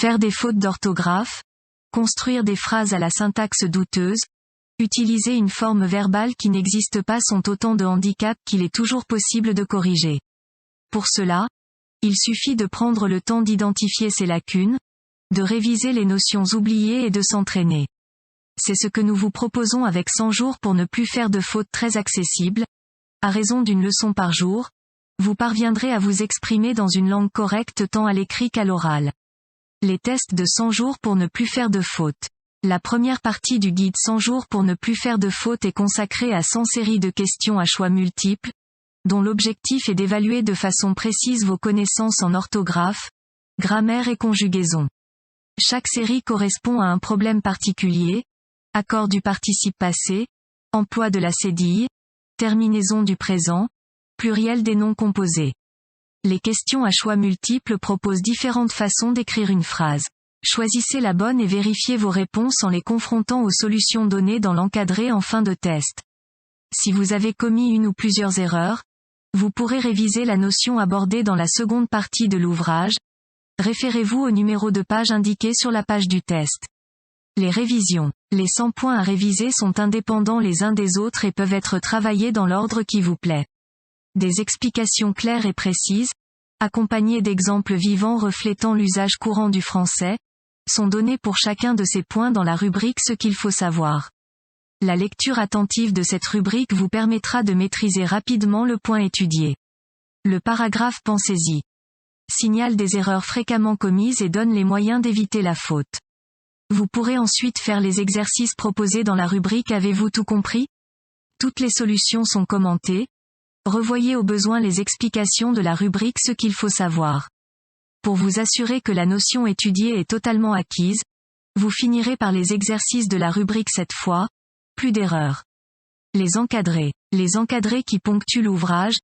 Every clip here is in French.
Faire des fautes d'orthographe, construire des phrases à la syntaxe douteuse, utiliser une forme verbale qui n'existe pas sont autant de handicaps qu'il est toujours possible de corriger. Pour cela, il suffit de prendre le temps d'identifier ces lacunes, de réviser les notions oubliées et de s'entraîner. C'est ce que nous vous proposons avec 100 jours pour ne plus faire de fautes très accessibles. À raison d'une leçon par jour, vous parviendrez à vous exprimer dans une langue correcte tant à l'écrit qu'à l'oral. Les tests de 100 jours pour ne plus faire de fautes. La première partie du guide 100 jours pour ne plus faire de fautes est consacrée à 100 séries de questions à choix multiples, dont l'objectif est d'évaluer de façon précise vos connaissances en orthographe, grammaire et conjugaison. Chaque série correspond à un problème particulier: accord du participe passé, emploi de la cédille, terminaison du présent, pluriel des noms composés. Les questions à choix multiples proposent différentes façons d'écrire une phrase. Choisissez la bonne et vérifiez vos réponses en les confrontant aux solutions données dans l'encadré en fin de test. Si vous avez commis une ou plusieurs erreurs, vous pourrez réviser la notion abordée dans la seconde partie de l'ouvrage. Référez-vous au numéro de page indiqué sur la page du test. Les révisions. Les 100 points à réviser sont indépendants les uns des autres et peuvent être travaillés dans l'ordre qui vous plaît. Des explications claires et précises, accompagnées d'exemples vivants reflétant l'usage courant du français, sont donnés pour chacun de ces points dans la rubrique Ce qu'il faut savoir. La lecture attentive de cette rubrique vous permettra de maîtriser rapidement le point étudié. Le paragraphe Pensez-y signale des erreurs fréquemment commises et donne les moyens d'éviter la faute. Vous pourrez ensuite faire les exercices proposés dans la rubrique Avez-vous tout compris? Toutes les solutions sont commentées. Revoyez au besoin les explications de la rubrique Ce qu'il faut savoir. Pour vous assurer que la notion étudiée est totalement acquise, vous finirez par les exercices de la rubrique cette fois. Plus d'erreurs. Les encadrés. Les encadrés qui ponctuent l'ouvrage,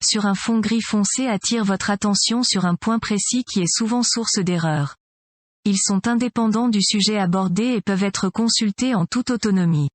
sur un fond gris foncé, attirent votre attention sur un point précis qui est souvent source d'erreurs. Ils sont indépendants du sujet abordé et peuvent être consultés en toute autonomie.